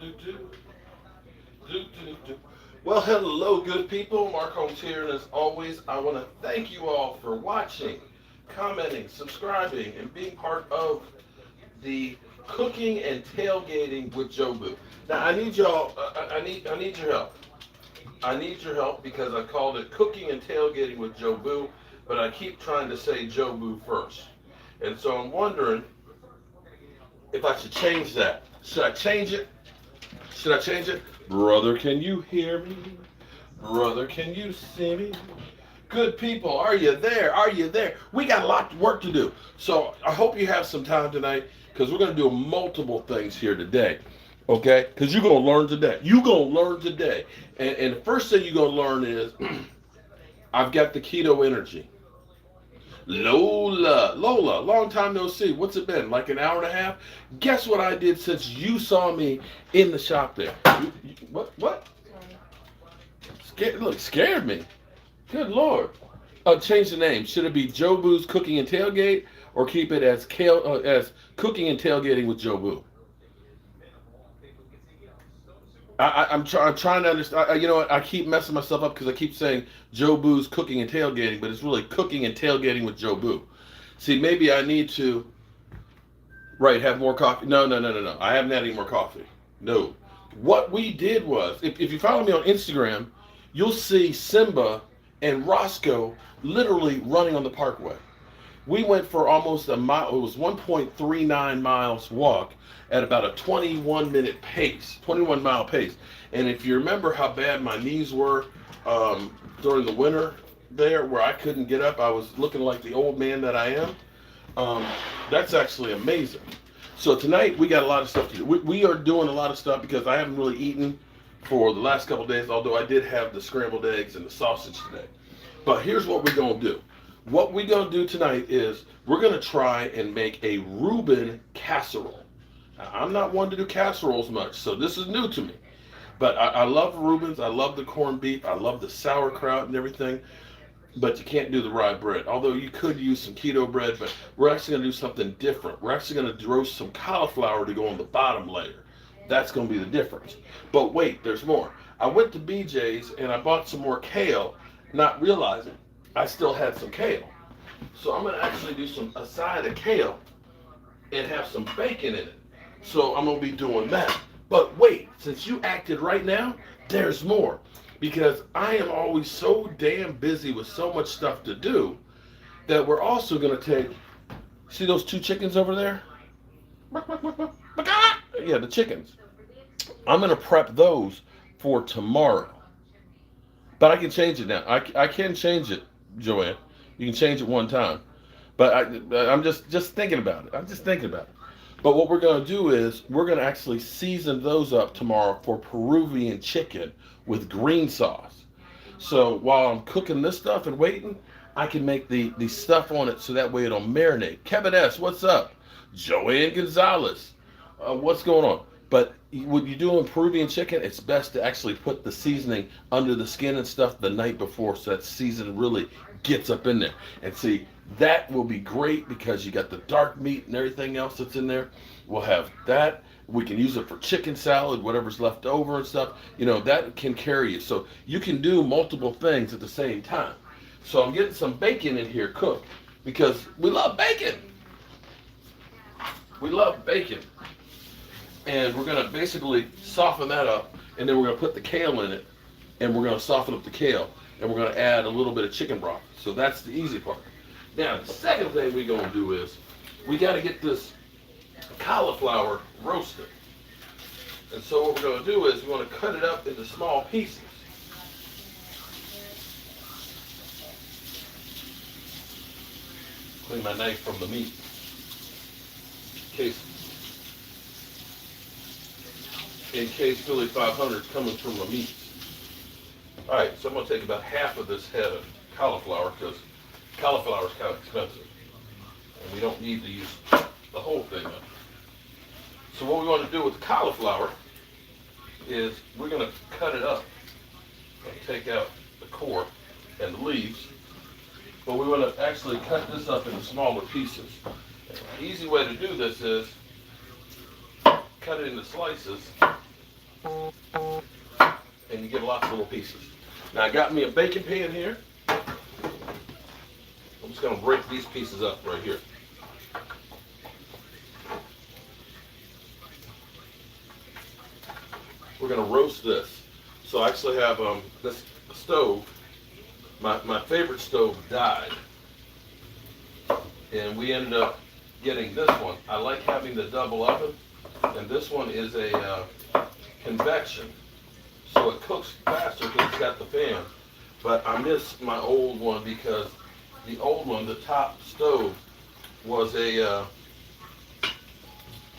Do, do, do. Well, hello, good people. Mark Holmes here, and as always, I want to thank you all for watching, commenting, subscribing, and being part of the cooking and tailgating with Joe Boo. Now, I need y'all. I need your help. I need your help because I called it cooking and tailgating with Joe Boo, but I keep trying to say Joe Boo first, and so I'm wondering if I should change that. Should I change it? Should I change it? Brother, can you hear me? Brother, can you see me? Good people, are you there? Are you there? We got a lot of work to do. So I hope you have some time tonight because we're going to do multiple things here today. Okay? Because you're going to learn today. You're going to learn today. And the first thing you're going to learn is I've got the keto energy. Lola, long time no see. What's it been? Like an hour and a half? Guess what I did since you saw me in the shop there? What? Scared me. Good Lord. Change the name. Should it be Joe Boo's Cooking and Tailgate or keep it as as Cooking and Tailgating with Joe Boo? I'm trying to understand. You know what? I keep messing myself up because I keep saying Joe Boo's Cooking and Tailgating, but it's really Cooking and Tailgating with Joe Boo. See, maybe I need to, right, have more coffee. No. I haven't had any more coffee. No. What we did was, if you follow me on Instagram, you'll see Simba and Roscoe literally running on the parkway. We went for almost a mile. It was 1.39 miles walk at about a 21-minute pace, 21-mile pace. And if you remember how bad my knees were during the winter there, where I couldn't get up, I was looking like the old man that I am. That's actually amazing. So tonight we got a lot of stuff to do. We are doing a lot of stuff because I haven't really eaten for the last couple of days, although I did have the scrambled eggs and the sausage today. But here's what we're going to do. What we're going to do tonight is we're going to try and make a Ruben casserole. Now, I'm not one to do casseroles much, so this is new to me. But I love Rubens. I love the corned beef. I love the sauerkraut and everything. But you can't do the rye bread. Although you could use some keto bread, but we're actually going to do something different. We're actually going to roast some cauliflower to go on the bottom layer. That's going to be the difference. But wait, there's more. I went to BJ's and I bought some more kale, not realizing I still had some kale. So I'm going to actually do a side of kale and have some bacon in it. So I'm going to be doing that. But wait, since you acted right now, there's more. Because I am always so damn busy with so much stuff to do that we're also going to take, see those two chickens over there? Yeah, the chickens. I'm going to prep those for tomorrow. But I can change it now. I can change it, Joanne. You can change it one time. But I'm just thinking about it. I'm just thinking about it. But what we're going to do is we're going to actually season those up tomorrow for Peruvian chicken with green sauce. So while I'm cooking this stuff and waiting, I can make the stuff on it so that way it'll marinate. Kevin S., what's up? Joanne Gonzalez, what's going on? But when you're doing Peruvian chicken, it's best to actually put the seasoning under the skin and stuff the night before so that seasoning really gets up in there. And see, that will be great because you got the dark meat and everything else that's in there. We'll have that. We can use it for chicken salad, whatever's left over and stuff. You know, that can carry you. So you can do multiple things at the same time. So I'm getting some bacon in here cooked because we love bacon. We love bacon. And we're going to basically soften that up, and then we're going to put the kale in it, and we're going to soften up the kale, and we're going to add a little bit of chicken broth. So that's the easy part. Now, the second thing we're going to do is we got to get this cauliflower roasted. And so what we're going to do is we want to cut it up into small pieces. Clean my knife from the meat. In case Philly 500 is coming from the meat. Alright, so I'm going to take about half of this head of cauliflower because cauliflower is kind of expensive. And we don't need to use the whole thing up. So what we want to do with the cauliflower is we're going to cut it up. Take out the core and the leaves. But we want to actually cut this up into smaller pieces. An easy way to do this is cut it into slices give lots of little pieces. Now I got me a baking pan here. I'm just going to break these pieces up right here. We're going to roast this. So I actually have this stove. My favorite stove died. And we ended up getting this one. I like having the double oven. And this one is a convection. So it cooks faster because it's got the fan. But I miss my old one because the old one, the top stove, was a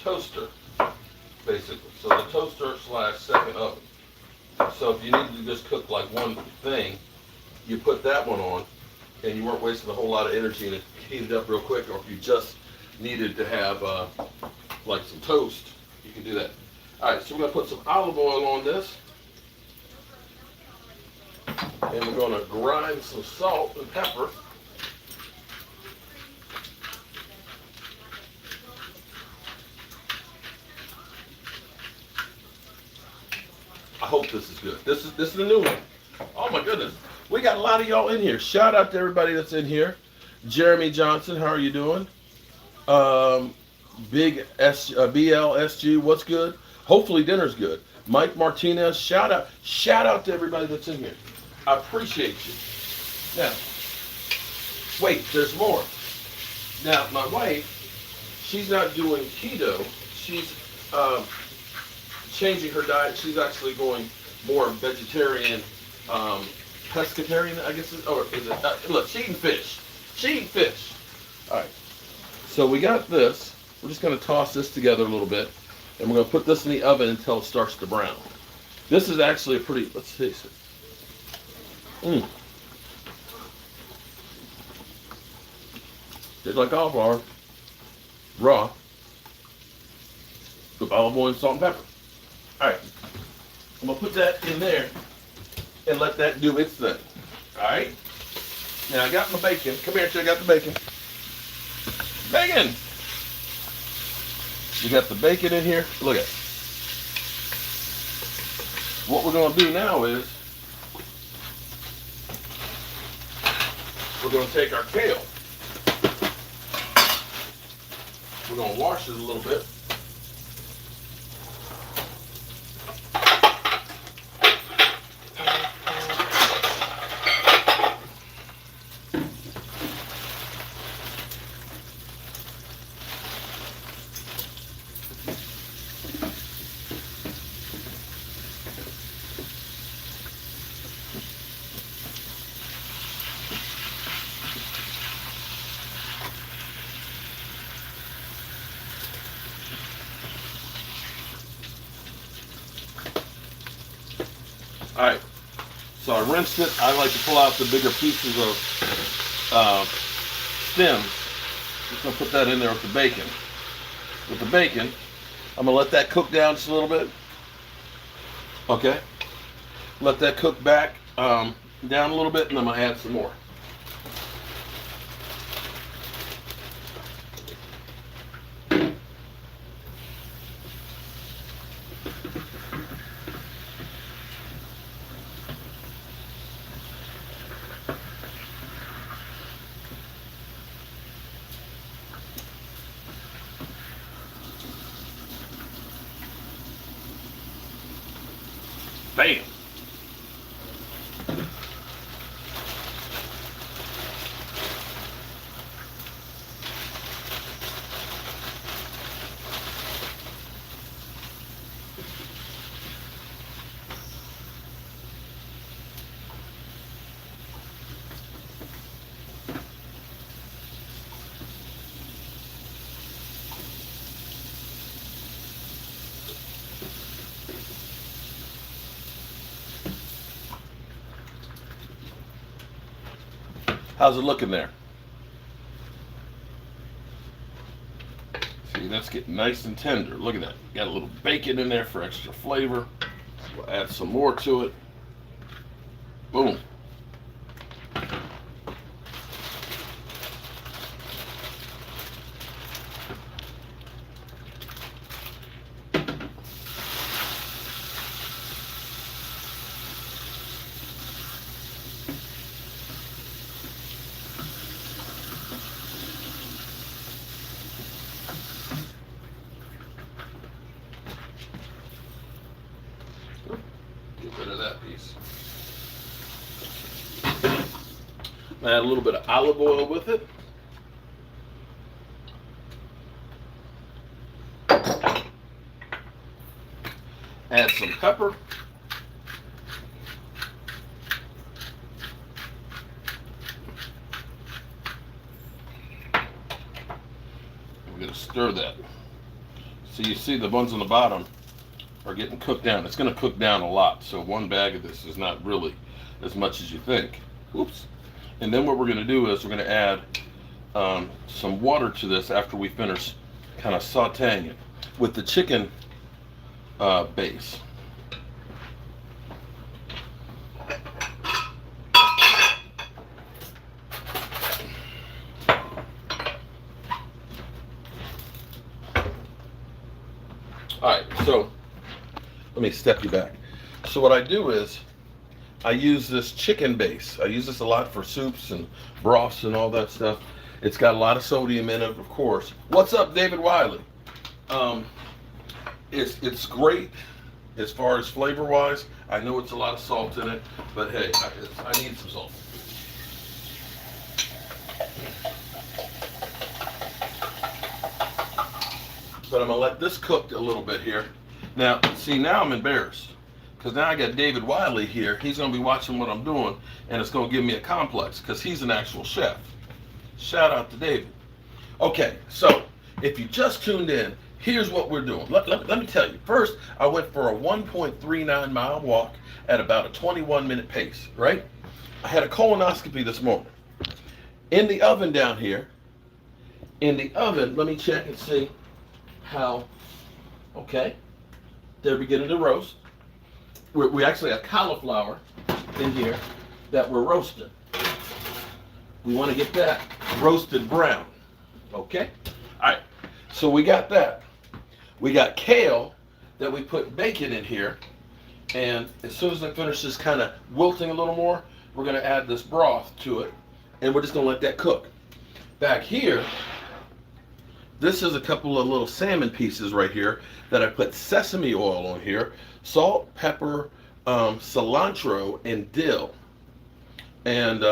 toaster, basically. So the toaster / second oven. So if you needed to just cook like one thing, you put that one on, and you weren't wasting a whole lot of energy, and it heated up real quick. Or if you just needed to have like some toast, you can do that. All right, so we're gonna put some olive oil on this, and we're gonna grind some salt and pepper. I hope this is good. This is the new one. Oh my goodness. We got a lot of y'all in here. Shout out to everybody that's in here. Jeremy Johnson, how are you doing? Big BLSG, what's good? Hopefully dinner's good. Mike Martinez, shout out to everybody that's in here. I appreciate you. Now, wait, there's more. Now, my wife, she's not doing keto. She's changing her diet. She's actually going more vegetarian, pescatarian, I guess. Or is it? Look, she eating fish. She eating fish. All right. So we got this. We're just going to toss this together a little bit, and we're going to put this in the oven until it starts to brown. This is actually a pretty. Let's taste it. Just like cauliflower, raw, with olive oil and salt and pepper. All right, I'm gonna put that in there and let that do its thing. All right. Now I got my bacon. Come here, I got the bacon. Bacon. We got the bacon in here. Look at it. What we're gonna do now is we're going to take our kale. We're going to wash it a little bit. All right, so I rinsed it. I like to pull out the bigger pieces of stems. Just gonna put that in there with the bacon. With the bacon, I'm gonna let that cook down just a little bit. Okay, let that cook back down a little bit, and I'm gonna add some more. Bam. How's it looking there? See, that's getting nice and tender. Look at that. Got a little bacon in there for extra flavor. We'll add some more to it. Boom. rid of that piece. Add a little bit of olive oil with it. Add some pepper. We're going to stir that. So you see the ones on the bottom are getting cooked down. It's going to cook down a lot. So one bag of this is not really as much as you think. Oops. And then what we're going to do is we're going to add some water to this after we finish kind of sauteing it with the chicken base. Alright, so let me step you back. So what I do is I use this chicken base. I use this a lot for soups and broths and all that stuff. It's got a lot of sodium in it, of course. What's up, David Wiley? It's great as far as flavor-wise. I know it's a lot of salt in it, but hey, I need some salt. But I'm gonna let this cook a little bit here. Now, see, now I'm embarrassed because now I got David Wiley here. He's gonna be watching what I'm doing, and it's gonna give me a complex because he's an actual chef. Shout out to David. Okay, so if you just tuned in, here's what we're doing. Let me tell you. First, I went for a 1.39 mile walk at about a 21-minute pace, right? I had a colonoscopy this morning. In the oven down here, in the oven, let me check and see how, okay, they're beginning to roast. We actually have cauliflower in here that we're roasting. We want to get that roasted brown, okay? All right, so we got that. We got kale that we put bacon in here, and as soon as it finishes kind of wilting a little more, we're going to add this broth to it, and we're just going to let that cook. Back here, this is a couple of little salmon pieces right here that I put sesame oil on here, salt, pepper, cilantro, and dill. And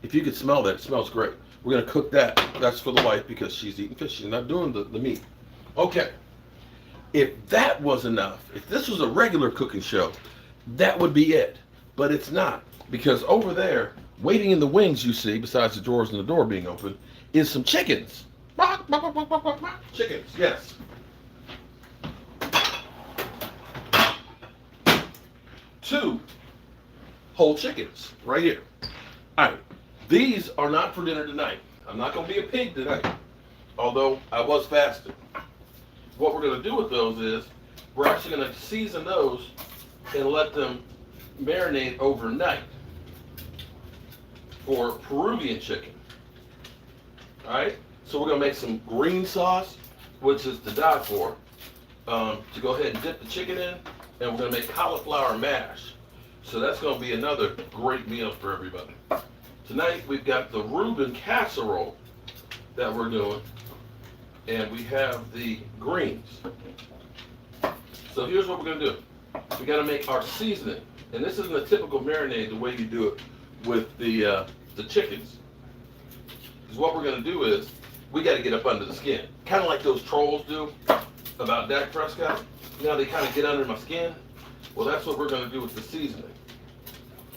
if you could smell that, it smells great. We're going to cook that. That's for the wife because she's eating fish. She's not doing the meat. Okay. If that was enough, if this was a regular cooking show, that would be it. But it's not, because over there, waiting in the wings, you see, besides the drawers and the door being open, is some chickens. Chickens, yes. Two whole chickens right here. All right, these are not for dinner tonight. I'm not going to be a pig tonight, although I was fasting. What we're going to do with those is we're actually going to season those and let them marinate overnight for Peruvian chicken. All right, so we're going to make some green sauce, which is to die for, to go ahead and dip the chicken in, and we're going to make cauliflower mash. So that's going to be another great meal for everybody. Tonight we've got the Ruben Casserole that we're doing, and we have the greens. So here's what we're going to do. We got to make our seasoning, and this isn't a typical marinade the way you do it with the chickens. Because what we're going to do is we got to get up under the skin, kind of like those trolls do about Dak Prescott. You know, they kind of get under my skin. Well, that's what we're going to do with the seasoning.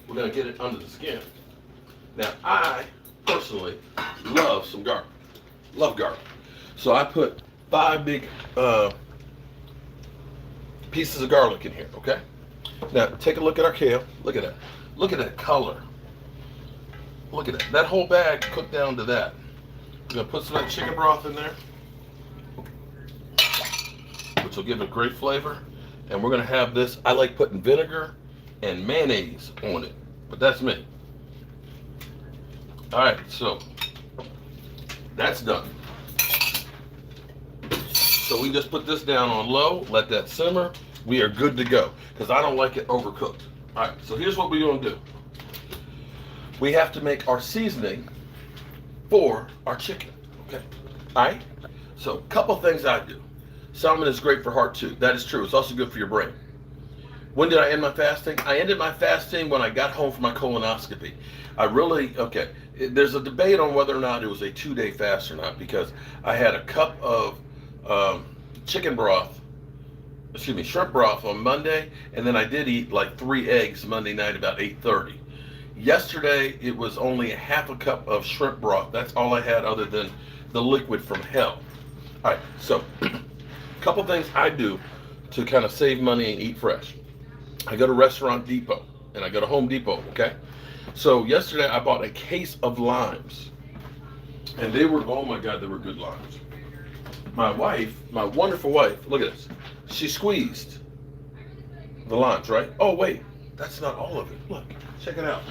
We're going to get it under the skin. Now, I personally love some garlic. Love garlic. So I put 5 big pieces of garlic in here, okay? Now, take a look at our kale. Look at that. Look at that color. Look at that. That whole bag cooked down to that. We're going to put some of that chicken broth in there, which will give it great flavor. And we're going to have this. I like putting vinegar and mayonnaise on it, but that's me. All right, so that's done. So we just put this down on low, let that simmer. We are good to go because I don't like it overcooked. All right, so here's what we're going to do. We have to make our seasoning for our chicken, okay? All right, so a couple things I do. Salmon is great for heart too. That is true. It's also good for your brain. When did I end my fasting? I ended my fasting when I got home from my colonoscopy. Okay, there's a debate on whether or not it was a 2-day fast or not, because I had a cup of shrimp broth on Monday, and then I did eat like 3 eggs Monday night about 8:30. Yesterday, it was only a half a cup of shrimp broth. That's all I had other than the liquid from hell. All right, so a couple things I do to kind of save money and eat fresh. I go to Restaurant Depot, and I go to Home Depot, okay? So yesterday, I bought a case of limes, and they were, oh my God, they were good limes. My wife, my wonderful wife, look at this. She squeezed the limes, right? Oh, wait, that's not all of it. Look, check it out.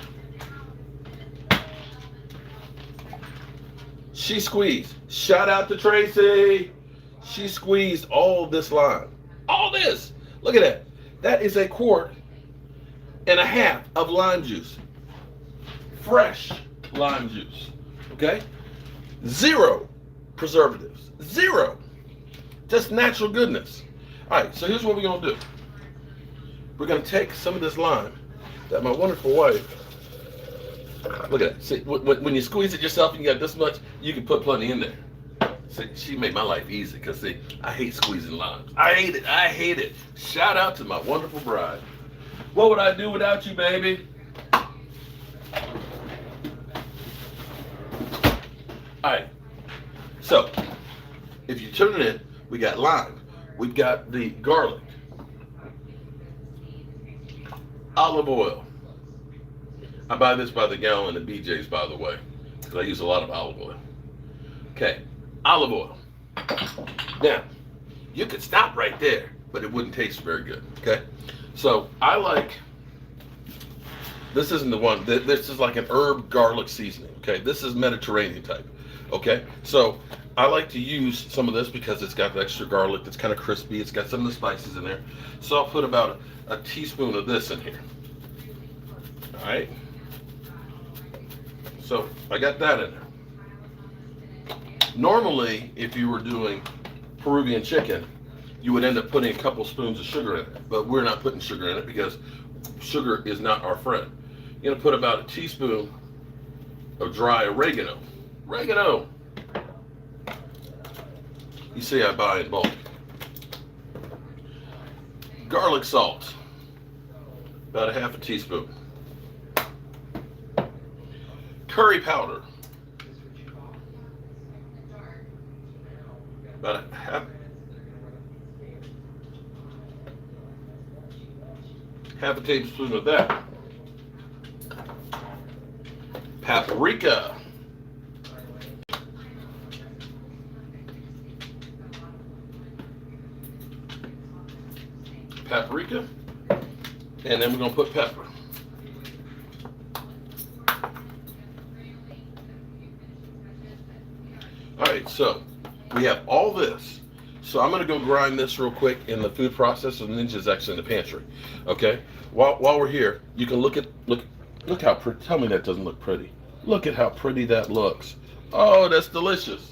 She squeezed. Shout out to Tracy. She squeezed all this lime. All this. Look at that. That is 1.5 quarts of lime juice. Fresh lime juice. Okay? 0 preservatives. 0. Just natural goodness. All right, so here's what we're going to do. We're going to take some of this lime that my wonderful wife, look at that. See, when you squeeze it yourself and you got this much, you can put plenty in there. See, she made my life easy because, see, I hate squeezing limes. I hate it. I hate it. Shout out to my wonderful bride. What would I do without you, baby? All right. So, if you turn it in, we got lime. We've got the garlic. Olive oil. I buy this by the gallon at BJ's, by the way, because I use a lot of olive oil. Okay, olive oil. Now, you could stop right there, but it wouldn't taste very good, okay? So, I like, this isn't the one, this is like an herb garlic seasoning, okay? This is Mediterranean type, okay? So, I like to use some of this because it's got extra garlic, it's kind of crispy, it's got some of the spices in there. So, I'll put about a teaspoon of this in here. All right? So, I got that in there. Normally, if you were doing Peruvian chicken, you would end up putting a couple spoons of sugar in it. But we're not putting sugar in it because sugar is not our friend. You're going to put about a teaspoon of dry oregano. Oregano! You see I buy in bulk. Garlic salt. About a half a teaspoon. Curry powder. About a half a tablespoon of that. Paprika. Paprika. And then we're going to put pepper. Alright, so we have all this. So I'm going to go grind this real quick in the food processor. Ninja's actually in the pantry. Okay? While we're here, you can look how pretty. Tell me that doesn't look pretty. Look at how pretty that looks. Oh, that's delicious.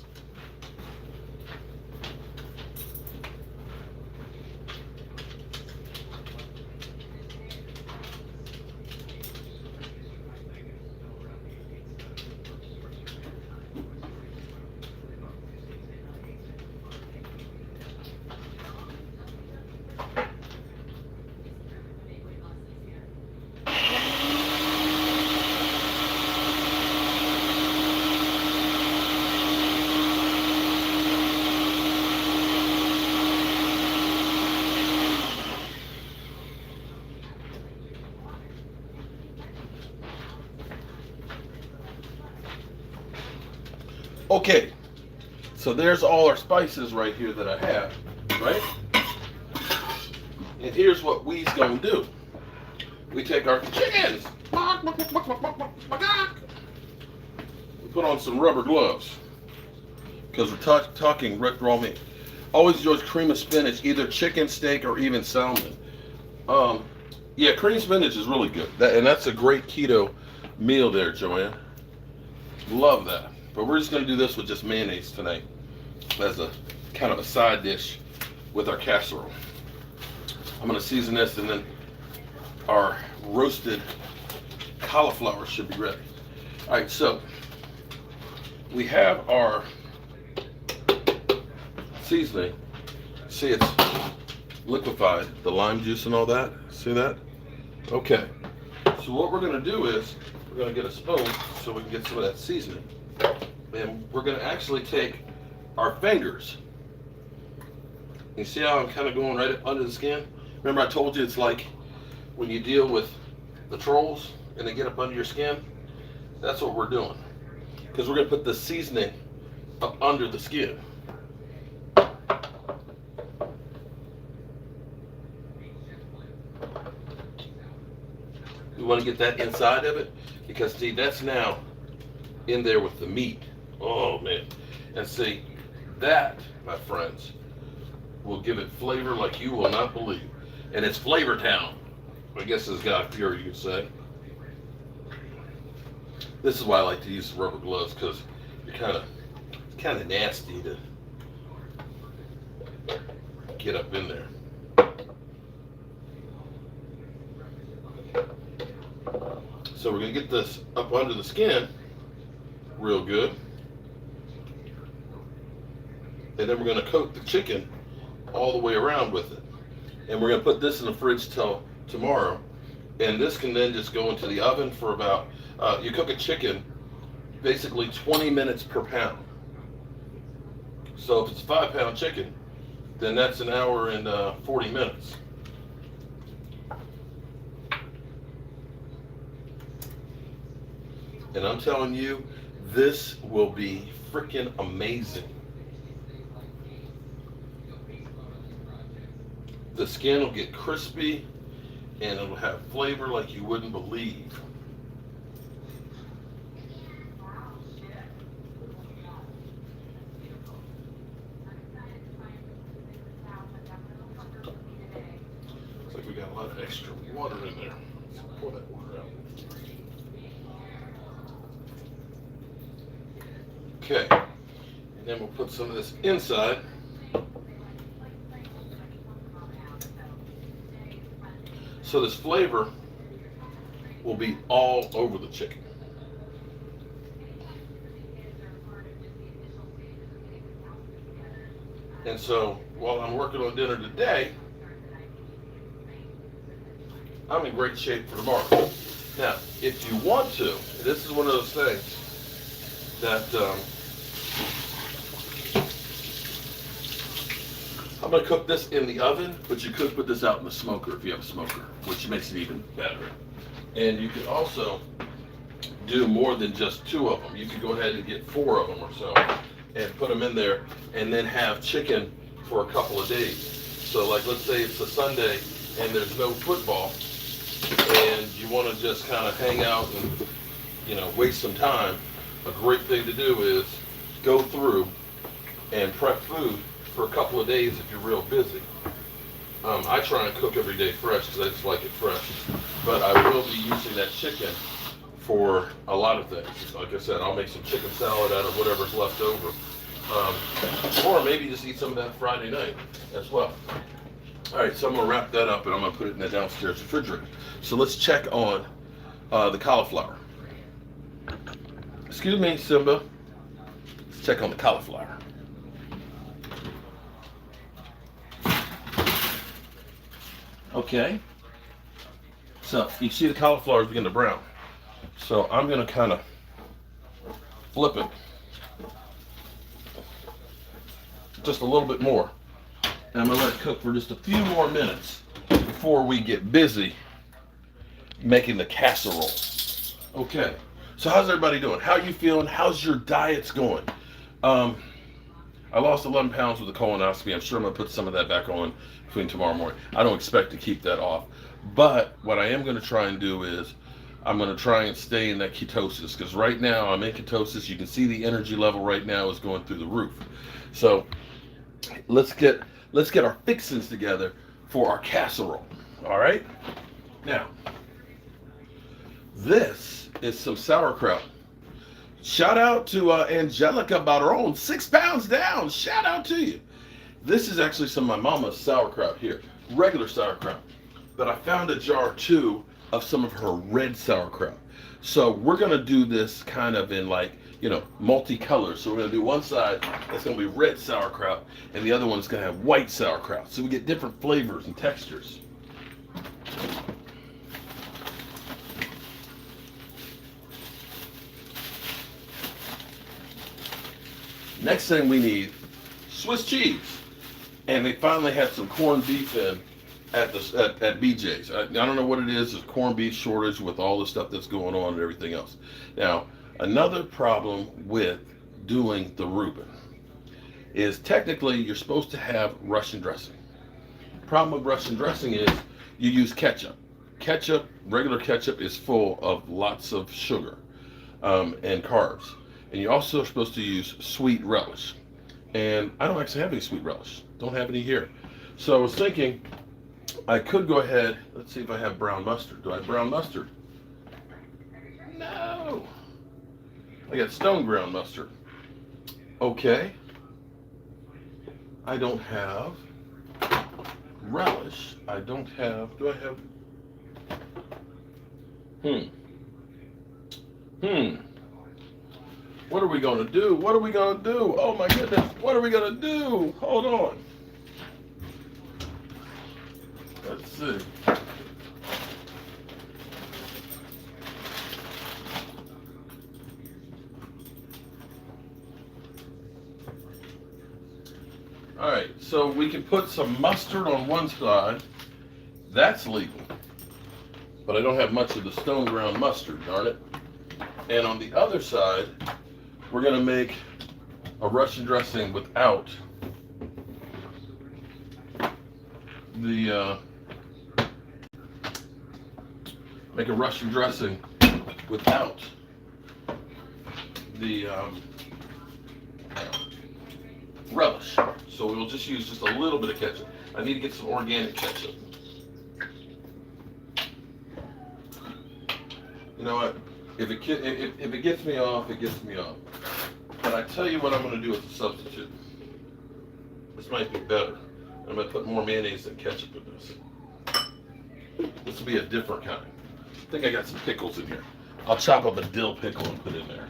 Okay, so there's all our spices right here that I have, right? And here's what we's gonna do. We take our chickens. We put on some rubber gloves because we're talking raw meat. Always enjoys cream of spinach, either chicken, steak, or even salmon. Yeah, cream spinach is really good. And that's a great keto meal there, Joanne. Love that. But we're just going to do this with just mayonnaise tonight as a kind of a side dish with our casserole. I'm going to season this and then our roasted cauliflower should be ready. All right, so we have our seasoning. See, it's liquefied, the lime juice and all that. See that? Okay. So what we're going to do is we're going to get a spoon so we can get some of that seasoning. And we're going to actually take our fingers. You see how I'm kind of going right under the skin? Remember I told you it's like when you deal with the trolls and they get up under your skin? That's what we're doing. Because we're going to put the seasoning up under the skin. We want to get that inside of it because see, that's now in there with the meat. Oh man. And see, that, my friends, will give it flavor like you will not believe. And it's Flavor Town. I guess it's God Fury, you could say. This is why I like to use rubber gloves, because you're kind of nasty to get up in there. So we're going to get this up under the skin real good. And then we're going to coat the chicken all the way around with it. And we're going to put this in the fridge till tomorrow. And this can then just go into the oven for about, you cook a chicken basically 20 minutes per pound. So if it's a 5-pound chicken, then that's an hour and 40 minutes. And I'm telling you, this will be freaking amazing. The skin will get crispy and it'll have flavor like you wouldn't believe. Looks like we got a lot of extra water in there. Let's pour that water out. Okay, and then we'll put some of this inside. So this flavor will be all over the chicken. And so while I'm working on dinner today, I'm in great shape for tomorrow. Now, if you want to, this is one of those things that I'm going to cook this in the oven, but you could put this out in the smoker if you have a smoker, which makes it even better. And you could also do more than just 2 of them. You could go ahead and get 4 of them or so and put them in there and then have chicken for a couple of days. So like let's say it's a Sunday and there's no football and you want to just kind of hang out and waste some time. A great thing to do is go through and prep food for a couple of days if you're real busy. I try and cook every day fresh because I just like it fresh. But I will be using that chicken for a lot of things. Like I said, I'll make some chicken salad out of whatever's left over. Or maybe just eat some of that Friday night as well. All right, so I'm going to wrap that up and I'm going to put it in the downstairs refrigerator. So let's check on the cauliflower. Excuse me, Simba. Let's check on the cauliflower. Okay. So you see the cauliflower is beginning to brown. So I'm going to kind of flip it just a little bit more. And I'm going to let it cook for just a few more minutes before we get busy making the casserole. Okay. So how's everybody doing? How are you feeling? How's your diets going? I lost 11 pounds with the colonoscopy. I'm sure I'm going to put some of that back on between tomorrow morning. I don't expect to keep that off. But what I am going to try and do is I'm going to try and stay in that ketosis, because right now I'm in ketosis. You can see the energy level right now is going through the roof. So let's get our fixings together for our casserole. All right? Now, this is some sauerkraut. Shout out to Angelica Barron, 6 pounds down. Shout out to you. This is actually some of my mama's sauerkraut here, regular sauerkraut. but I found a jar too of some of her red sauerkraut. So we're gonna do this kind of in like, multicolors. So we're gonna do one side that's gonna be red sauerkraut, and the other one's gonna have white sauerkraut. So we get different flavors and textures. Next thing we need, Swiss cheese. And they finally had some corned beef in at BJ's. I don't know what it is. There's corned beef shortage with all the stuff that's going on and everything else. Now, another problem with doing the Reuben is technically you're supposed to have Russian dressing. Problem with Russian dressing is you use ketchup. Regular ketchup is full of lots of sugar and carbs. And you're also supposed to use sweet relish. And I don't actually have any sweet relish. Don't have any here. So I was thinking I could go ahead. Let's see if I have brown mustard. Do I have brown mustard? No. I got stone ground mustard. Okay. I don't have relish. I don't have. Do I have? What are we going to do? What are we going to do? Oh my goodness. What are we going to do? Hold on. Let's see. All right. So we can put some mustard on one side. That's legal. But I don't have much of the stone ground mustard, darn it. And on the other side, we're going to make a Russian dressing without the relish. So we'll just use just a little bit of ketchup. I need to get some organic ketchup. You know what? If it gets me off, it gets me off. But I tell you what I'm going to do as a substitute. This might be better. I'm going to put more mayonnaise than ketchup in this. This will be a different kind. I think I got some pickles in here. I'll chop up a dill pickle and put in there.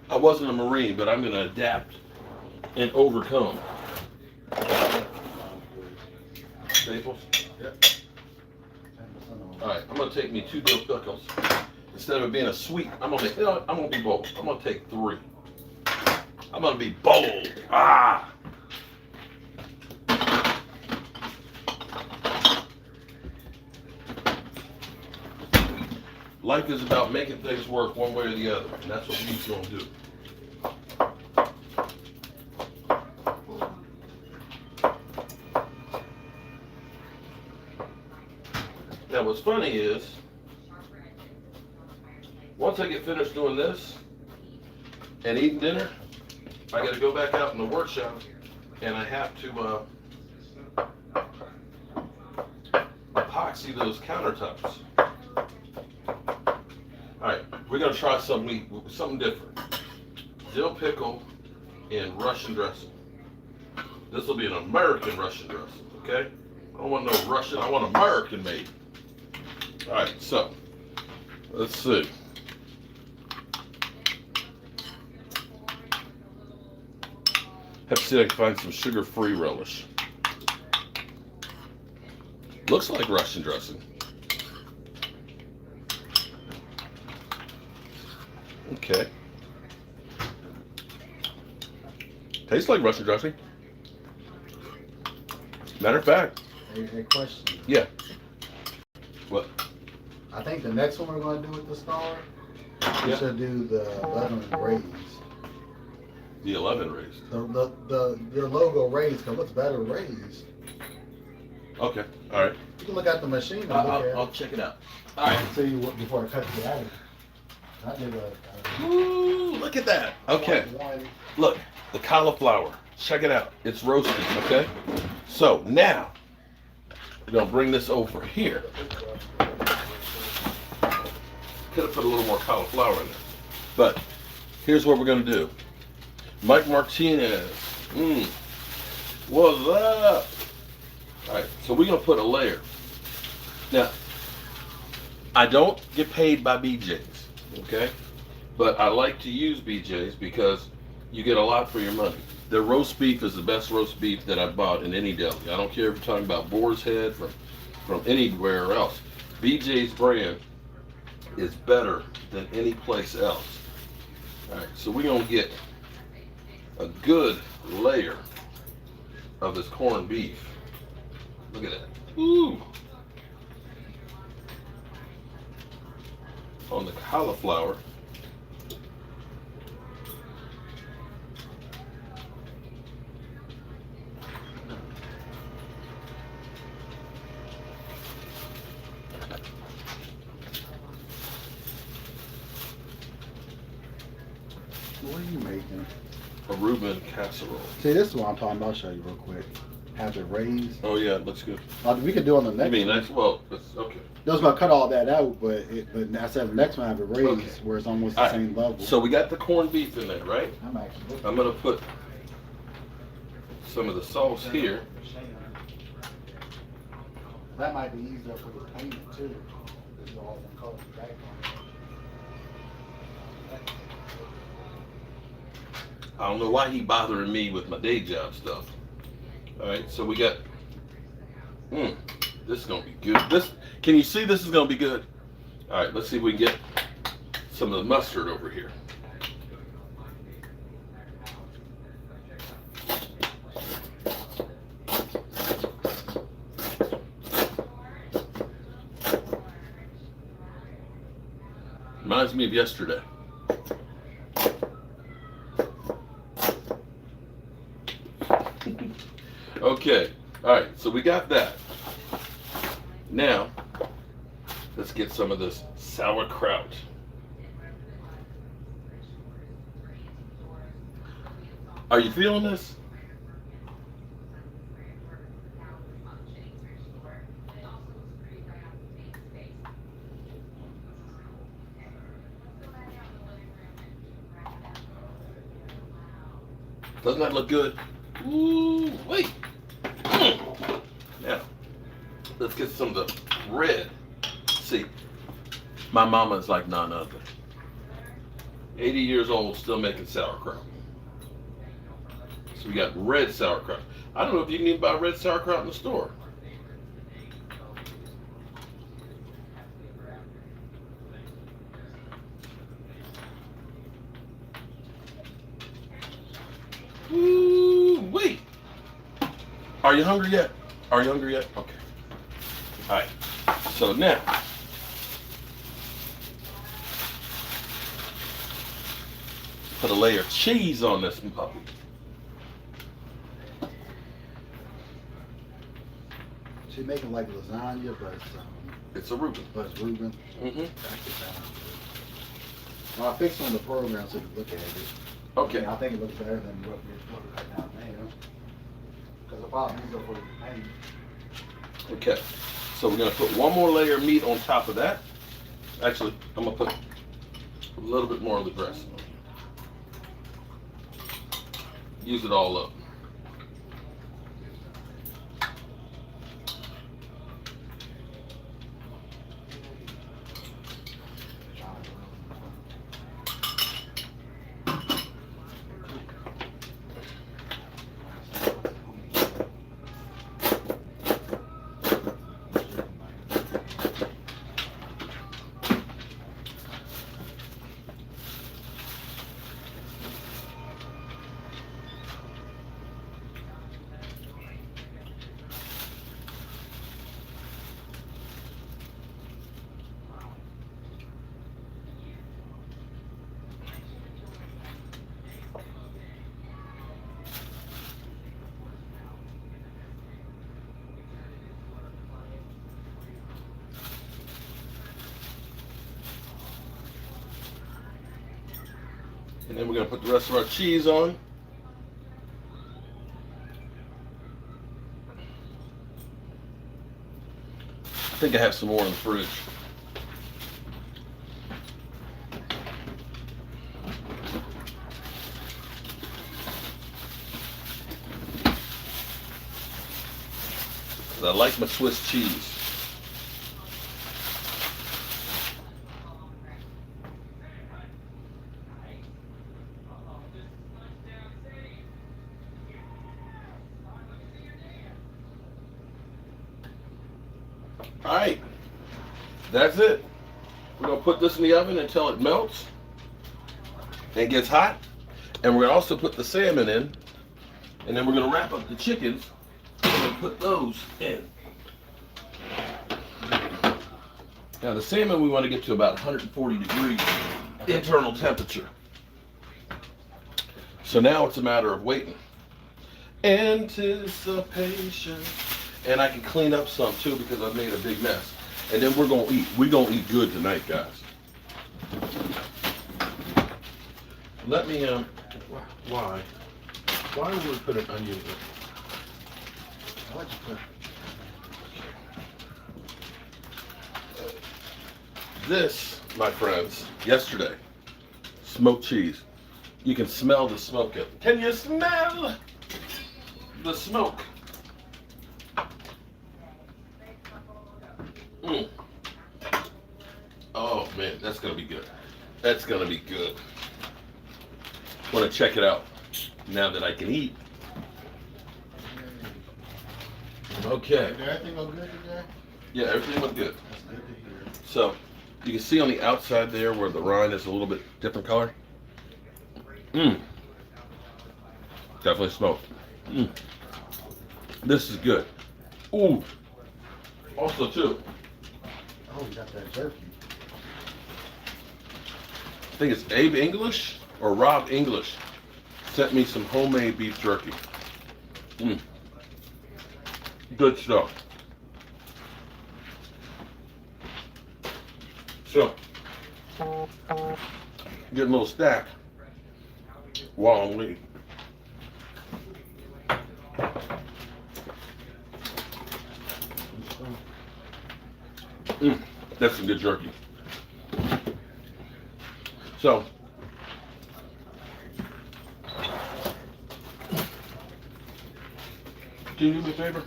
I wasn't a Marine, but I'm going to adapt and overcome. Staples? Yep. All right, I'm going to take me 2 dill pickles. Instead of it being a sweet, I'm going to be bold. I'm going to take 3. I'm going to be bold. Ah! Life is about making things work one way or the other, and that's what we're going to do. Now what's funny is, once I get finished doing this and eating dinner, I got to go back out in the workshop and I have to epoxy those countertops. All right, we're going to try something different. Dill pickle and Russian dressing. This will be an American Russian dressing, okay? I don't want no Russian, I want American made. All right, so let's see. Have to see if I can find some sugar-free relish. Looks like Russian dressing. Okay. Tastes like Russian dressing. Matter of fact. A question. Yeah. What? I think the next one we're going to do with the star, we should do the 11 raised. The 11 raised. The logo raised, because what's better raised? Okay. All right. You can look at the machine and I'll check it out. All right. I'll see what before I cut the out. I did Ooh, look at that. Okay. Look, the cauliflower. Check it out. It's roasted, okay? So now, we're gonna bring this over here. Could have put a little more cauliflower in there. But here's what we're gonna do. Mike Martinez. What's up? Alright, so we're gonna put a layer. Now, I don't get paid by BJ's, okay? But I like to use BJ's because you get a lot for your money. Their roast beef is the best roast beef that I've bought in any deli. I don't care if you're talking about Boar's Head from anywhere else. BJ's brand is better than any place else. Alright, so we're gonna get a good layer of this corned beef. Look at that. Ooh. On the cauliflower. What are you making? A Ruben Casserole. See, this is what I'm talking about. I'll show you real quick. Have it raised. Oh yeah, looks good. We could do on the next I mean, one. that's, well, that's okay. I was gonna cut all that out, but I said the next one have it raised, Okay. where it's almost the All right. same level. So we got the corned beef in there, right? I'm gonna put some of the sauce here. That might be easier for the painting too. This is all one color back I don't know why he bothering me with my day job stuff. All right, so we got. This is gonna be good. Can you see this is gonna be good? All right, let's see if we can get some of the mustard over here. Reminds me of yesterday. Okay, all right, so we got that. Now, let's get some of this sauerkraut. Are you feeling this? Doesn't that look good? Ooh, wait. Now, let's get some of the red. See, my mama is like none other. 80 years old, still making sauerkraut. So we got red sauerkraut. I don't know if you can even buy red sauerkraut in the store. Ooh, wait. Are you hungry yet? Are you hungry yet? Okay. All right. So now, put a layer of cheese on this puppy. She's making like lasagna, but It's a Reuben. it's Reuben. Mm-hmm. Well, I fixed on the program so you can look at it. Okay. I think it looks better than what we're right now there. Because the problem is for the paint. Okay. So we're gonna put one more layer of meat on top of that. Actually, I'm gonna put a little bit more of the dressing. Use it all up. And then we're gonna put the rest of our cheese on. think I have some more in the fridge. I like my Swiss cheese. All right, that's it. We're gonna put this in the oven until it melts and gets hot. And we're gonna also put the salmon in, and then we're gonna wrap up the chickens and put those in. Now the salmon we want to get to about 140 degrees internal temperature. So now it's a matter of waiting. Anticipation. And I can clean up some too because I've made a big mess. And then we're gonna eat. We're gonna eat good tonight, guys. Let me why would we put an onion in? What'd you put? This, my friends, yesterday, smoked cheese. You can smell the smoke. Can you smell the smoke? Mm. Oh man, that's gonna be good. That's gonna be good. Want to check it out now that I can eat. Okay. Did everything go good today? Yeah, everything went good. That's good to hear. So you can see on the outside there where the rind is a little bit different color. Definitely smoked. This is good. Ooh. Also too, Oh, you got that jerky. I think it's Abe English or Rob English sent me some homemade beef jerky. Good stuff. So, get a little stack while I'm waiting. That's some good jerky. So, can you do me a favor?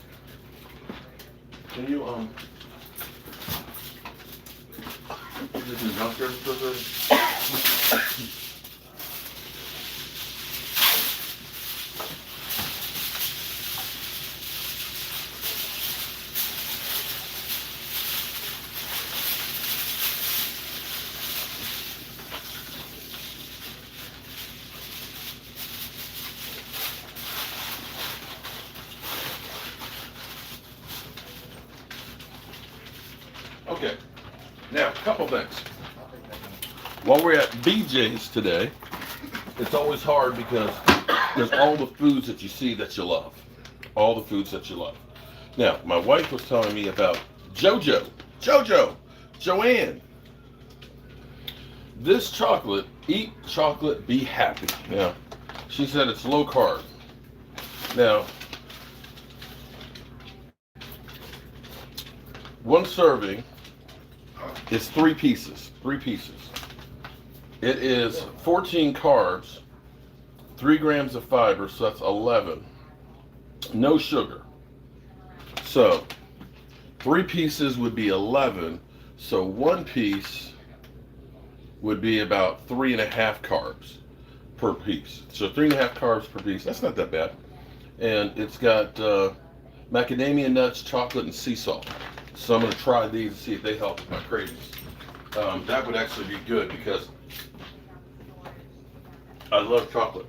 Can you this is downstairs for Okay, now a couple things. While we're at BJ's today, it's always hard because there's all the foods that you see that you love. All the foods that you love. Now, my wife was telling me about Joanne. This chocolate, eat chocolate, be happy. Now, she said it's low carb. Now, one serving is 3 pieces. It is 14 carbs, 3 grams of fiber, so that's 11. No sugar. So 3 pieces would be 11. So 1 piece would be about 3.5 carbs per piece. So 3.5 carbs per piece. That's not that bad. And it's got macadamia nuts, chocolate, and sea salt. So I'm going to try these and see if they help with my cravings. That would actually be good because I love chocolate.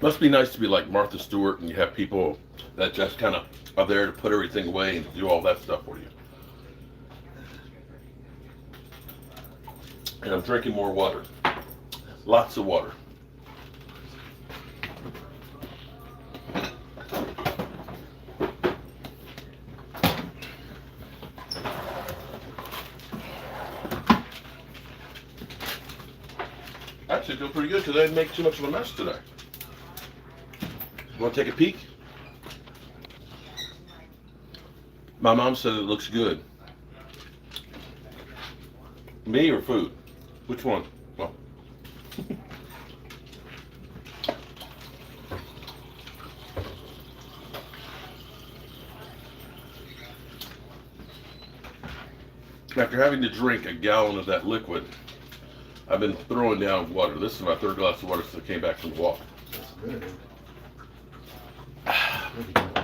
Must be nice to be like Martha Stewart and you have people that just kind of are there to put everything away and do all that stuff for you. And I'm drinking more water. Lots of water. actually feel pretty good because I didn't make too much of a mess today. You want to take a peek? My mom said it looks good. Me or food? Which one? Well. After having to drink a gallon of that liquid, I've been throwing down water. This is my third glass of water since I came back from the walk. That's good.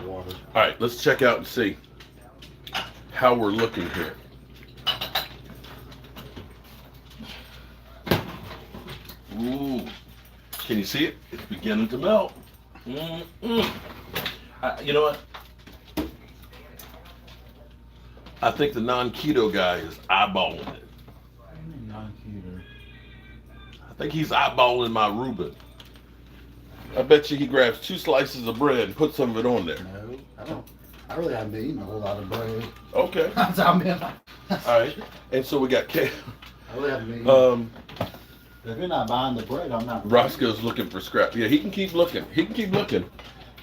All right, let's check out and see how we're looking here. Ooh, can you see it? It's beginning to melt. You know what? I think the non-keto guy is eyeballing it. Non-keto. I think he's eyeballing my Ruben. I bet you he grabs 2 slices of bread and puts some of it on there. No, I don't. I really haven't been eating a whole lot of bread. Okay. That's how I meant. All right. And so we got kale. I really haven't been eating. If you're not buying the bread, I'm not. Roscoe's looking for scrap. Yeah, he can keep looking. He can keep looking.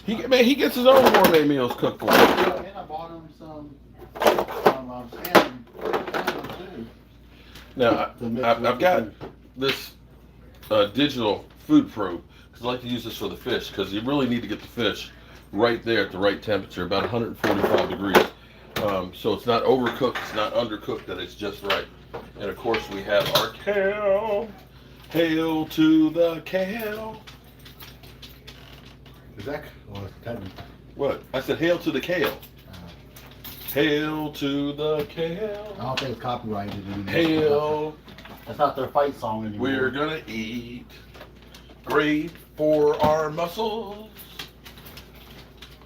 He gets his own gourmet meals cooked for him. And I bought him some salmon too. Now, I've got this digital food probe because I like to use this for the fish because you really need to get the fish right there at the right temperature, about 145 degrees. So it's not overcooked, it's not undercooked, that it's just right. And of course we have our kale. Hail to the kale. Is that? Well, technically. What? I said hail to the kale. Hail to the kale. I don't think it's copyrighted anymore. Hail. That's not their fight song anymore. We're gonna eat. Great for our muscles.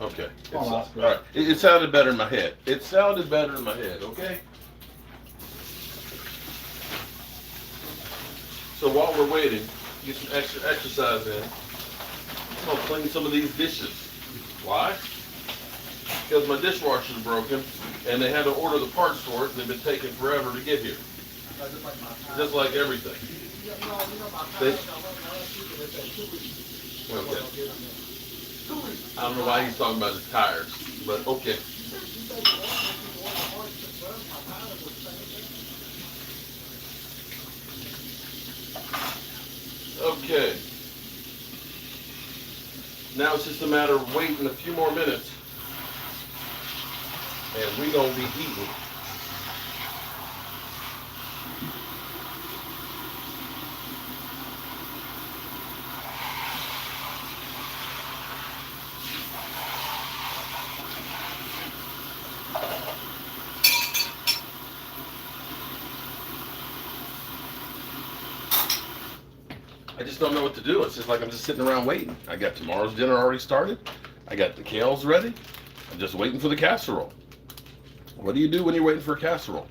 Okay. All right. It sounded better in my head. It sounded better in my head. Okay. So while we're waiting, get some extra exercise in. I'm gonna clean some of these dishes. Why? Because my dishwasher's broken, and they had to order the parts for it, and they've been taking forever to get here. Just like everything. Okay. I don't know why he's talking about his tires, but okay. Okay. Now it's just a matter of waiting a few more minutes, and we're gonna be eating. I just don't know what to do. It's just like I'm just sitting around waiting. I got tomorrow's dinner already started. I got the kales ready. I'm just waiting for the casserole. What do you do when you're waiting for a casserole?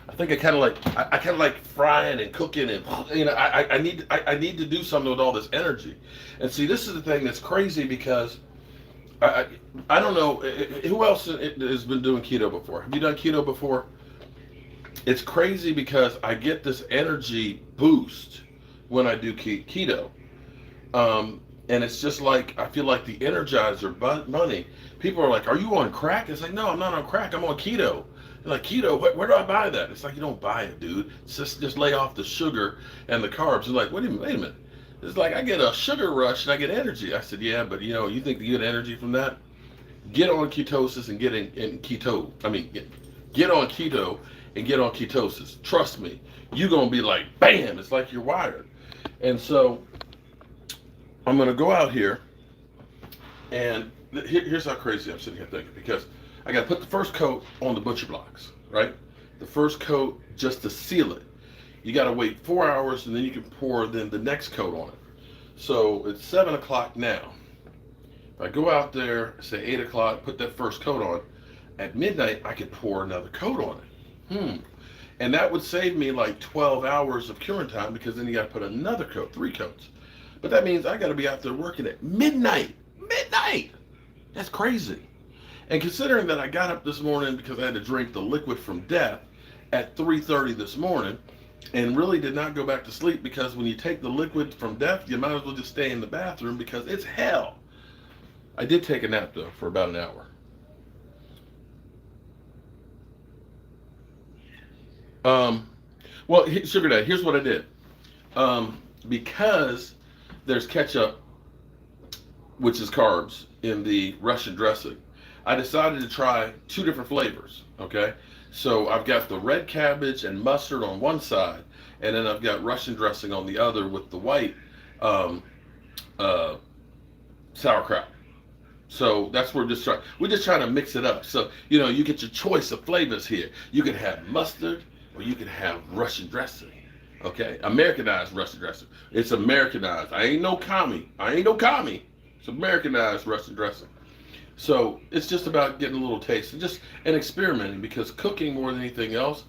I think I kind of like frying and cooking, and I need to do something with all this energy. And see, this is the thing that's crazy because I don't know who else has been doing keto before. Have you done keto before? It's crazy because I get this energy boost when I do keto. And it's just like, I feel like the Energizer Bunny. People are like, are you on crack? It's like, no, I'm not on crack. I'm on keto. They're like, keto, where do I buy that? It's like, you don't buy it, dude. It's just lay off the sugar and the carbs. They're like, wait a minute. It's like, I get a sugar rush and I get energy. I said, yeah, but you think you get energy from that? Get on ketosis and get on keto and get on ketosis. Trust me, you're going to be like, bam, it's like you're wired. And so I'm going to go out here, and here's how crazy I'm sitting here thinking, because I got to put the first coat on the butcher blocks, right? The first coat just to seal it. You got to wait 4 hours, and then you can pour then the next coat on it. So it's 7 o'clock now. If I go out there, say 8 o'clock, put that first coat on, at midnight I could pour another coat on it. And that would save me like 12 hours of curing time, because then you got to put another coat, 3 coats. But that means I got to be out there working at midnight. That's crazy. And considering that I got up this morning because I had to drink the liquid from death at 3:30 this morning, and really did not go back to sleep because when you take the liquid from death, you might as well just stay in the bathroom because it's hell. I did take a nap though for about an hour. Um, well, Sugar Daddy, here's what I did. Because there's ketchup, which is carbs, in the Russian dressing, I decided to try two different flavors. Okay, so I've got the red cabbage and mustard on one side, and then I've got Russian dressing on the other with the white um, uh, sauerkraut. So that's what we're just trying to mix it up. So you get your choice of flavors here. You can have mustard or you can have Russian dressing. Okay, Americanized Russian dressing. It's Americanized. I ain't no commie. It's Americanized Russian dressing. So it's just about getting a little taste and experimenting, because cooking more than anything else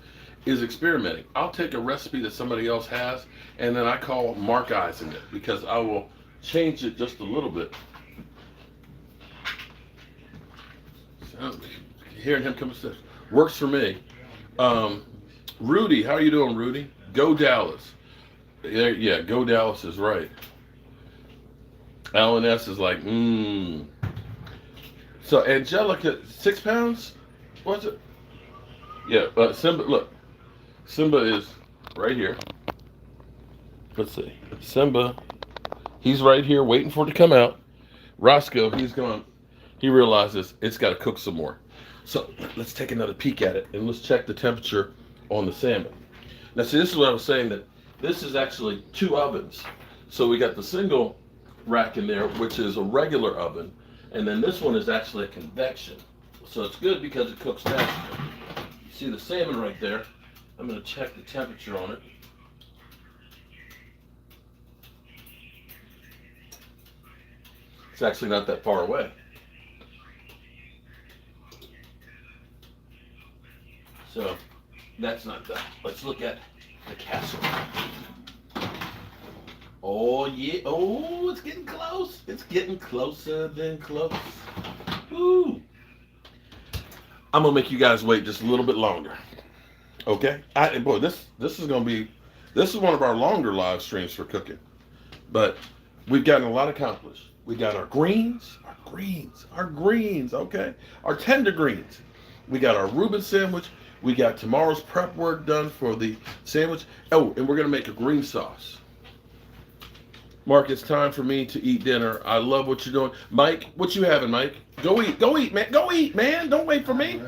is experimenting. I'll take a recipe that somebody else has and then I call Mark Eisen it, because I will change it just a little bit. So, hearing him come upstairs works for me. Rudy, how are you doing, Rudy? Go Dallas. Yeah, go Dallas is right. Alan S is like, So Angelica, 6 pounds? What's it? Yeah, Simba, look. Simba is right here. Let's see. Simba, he's right here waiting for it to come out. Roscoe, he realizes it's got to cook some more. So let's take another peek at it and let's check the temperature on the salmon. Now see, this is what I was saying, that this is actually 2 ovens. So we got the single rack in there, which is a regular oven, and then this one is actually a convection. So it's good because it cooks faster. You see the salmon right there. I'm going to check the temperature on it. It's actually not that far away. So that's not that. Let's look at the casserole. Oh yeah, oh, it's getting close. It's getting closer than close. Woo. I'm gonna make you guys wait just a little bit longer. Okay? This is one of our longer live streams for cooking. But we've gotten a lot accomplished. We got our greens, okay? Our tender greens. We got our Reuben sandwich. We got tomorrow's prep work done for the sandwich. Oh, and we're gonna make a green sauce. Mark, it's time for me to eat dinner. I love what you're doing. Mike, what you having, Mike? Go eat, man. Go eat, man. Don't wait for me.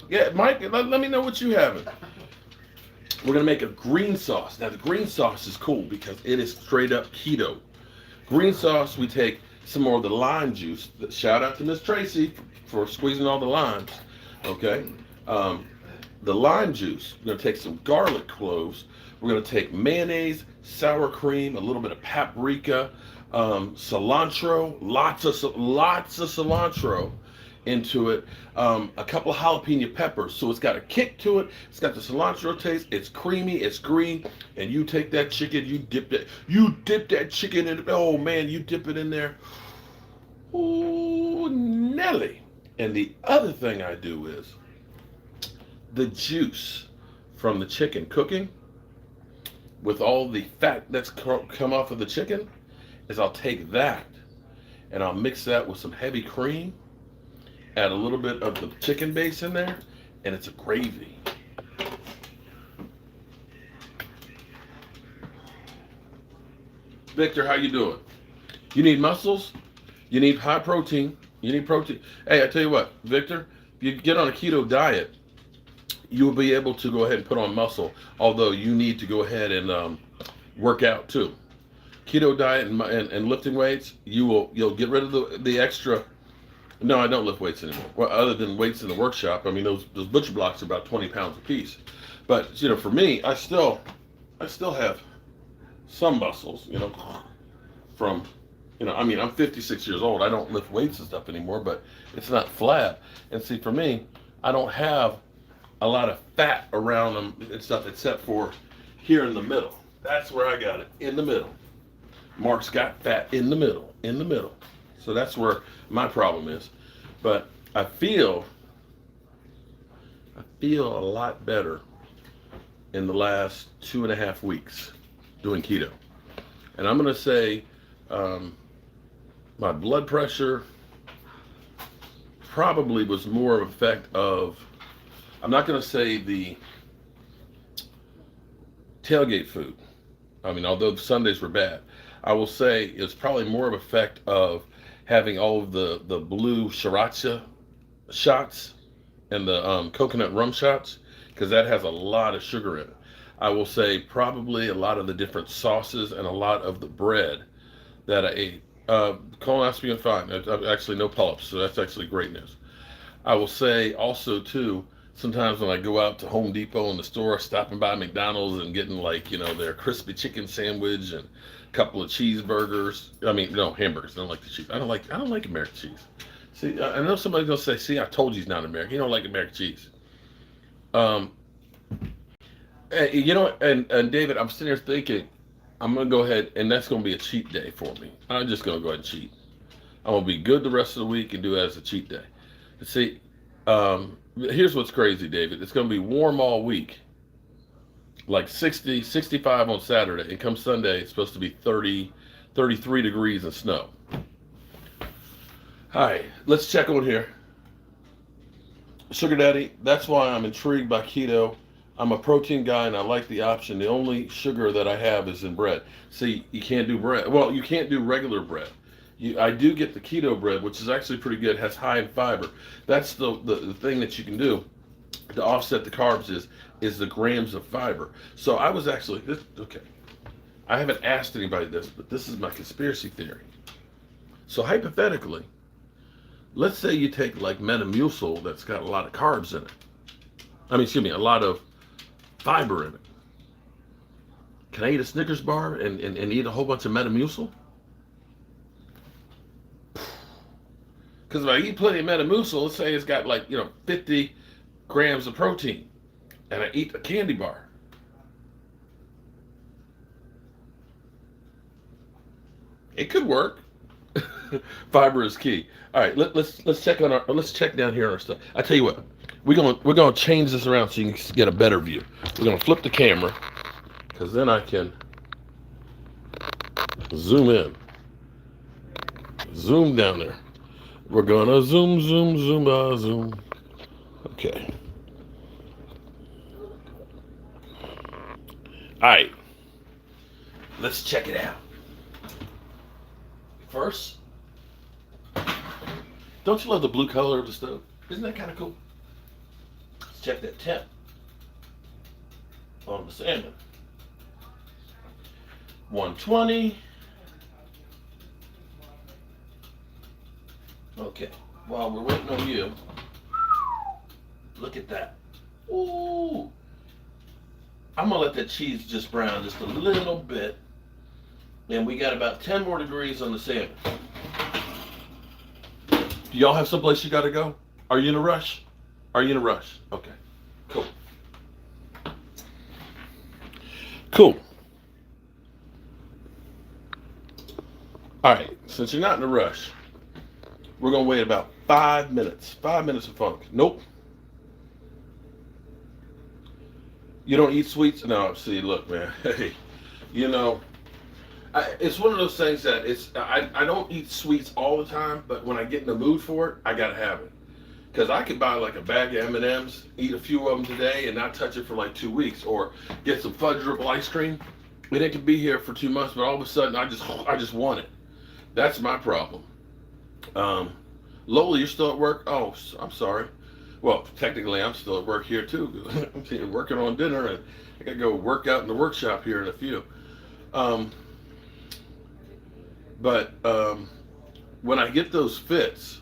Yeah, Mike, let me know what you having. We're gonna make a green sauce. Now the green sauce is cool because it is straight up keto. Green sauce, we take some more of the lime juice. Shout out to Miss Tracy for squeezing all the limes. Okay, the lime juice. We're gonna take some garlic cloves. We're gonna take mayonnaise, sour cream, a little bit of paprika, cilantro, lots of cilantro into it, a couple of jalapeno peppers, so it's got a kick to it. It's got the cilantro taste. It's creamy. It's green. And you take that chicken, you dip that chicken in. Oh man, you dip it in there. Ooh, Nelly. And the other thing I do is the juice from the chicken cooking with all the fat that's come off of the chicken, is I'll take that and I'll mix that with some heavy cream, add a little bit of the chicken base in there, and it's a gravy. Victor, how you doing? You need muscles? You need high protein? You need protein? Hey, I tell you what, Victor, if you get on a keto diet, you will be able to go ahead and put on muscle, although you need to go ahead and work out too. Keto diet and lifting weights, you'll get rid of the extra. No, I don't lift weights anymore. Well, other than weights in the workshop, I mean those butcher blocks are about 20 pounds a piece. But for me, I still have some muscles. From I'm 56 years old. I don't lift weights and stuff anymore, but it's not flat. And see, for me, I don't have a lot of fat around them and stuff, except for here in the middle. That's where I got it, in the middle. Mark's got fat in the middle. So that's where my problem is. But I feel a lot better in the last 2.5 weeks doing keto. And I'm going to say my blood pressure probably was more of an effect of, I'm not going to say the tailgate food. I mean, although the Sundays were bad, I will say it's probably more of an effect of having all of the blue sriracha shots and the coconut rum shots, because that has a lot of sugar in it. I will say probably a lot of the different sauces and a lot of the bread that I ate. Colonoscopy and fine. Actually, no polyps, so that's actually great news. I will say also too, sometimes when I go out to Home Depot in the store, stopping by McDonald's and getting like, their crispy chicken sandwich and a couple of cheeseburgers. I mean, no, hamburgers. I don't like the cheese. I don't like American cheese. See, I know somebody's gonna say, "See, I told you he's not American. You don't like American cheese." And David, I'm sitting here thinking, I'm gonna go ahead, and that's gonna be a cheat day for me. I'm just gonna go ahead and cheat. I'm gonna be good the rest of the week and do it as a cheat day. See, here's what's crazy, David. It's gonna be warm all week, like 60, 65 on Saturday, and come Sunday, it's supposed to be 30, 33 degrees and snow. All right, let's check on here. Sugar Daddy, that's why I'm intrigued by keto. I'm a protein guy and I like the option. The only sugar that I have is in bread. See, you can't do bread. Well, you can't do regular bread. I do get the keto bread, which is actually pretty good. It has high in fiber. That's the thing that you can do to offset the carbs is the grams of fiber. So I was actually, okay. I haven't asked anybody this, but this is my conspiracy theory. So hypothetically, let's say you take like Metamucil that's got a lot of carbs in it. A lot of fiber in it. Can I eat a Snickers bar and eat a whole bunch of Metamucil? Because if I eat plenty of Metamucil, let's say it's got 50 grams of protein, and I eat a candy bar. It could work. Fiber is key. All right, let's check down here on our stuff. I tell you what, we're gonna change this around so you can get a better view. We're gonna flip the camera, because then I can zoom in, zoom down there. We're gonna zoom, zoom. Okay. All right, let's check it out. First, don't you love the blue color of the stove? Isn't that kind of cool? Let's check that temp on the salmon. 120. Okay, while we're waiting on you, look at that. Ooh. I'm gonna let that cheese just brown just a little bit. And we got about 10 more degrees on the salmon. Do y'all have someplace you gotta go? Are you in a rush? Okay, cool. All right, since you're not in a rush, we're gonna wait about 5 minutes. 5 minutes of funk. Nope. You don't eat sweets? No, see, look, man. Hey, it's one of those things that I don't eat sweets all the time, but when I get in the mood for it, I gotta have it. Because I could buy like a bag of M&Ms, eat a few of them today, and not touch it for like 2 weeks, or get some fudge dribble ice cream, and it could be here for 2 months, but all of a sudden I just want it. That's my problem. Lola, you're still at work? Oh, I'm sorry. Well, technically I'm still at work here too. I'm working on dinner, and I gotta go work out in the workshop here in a few. But when I get those fits,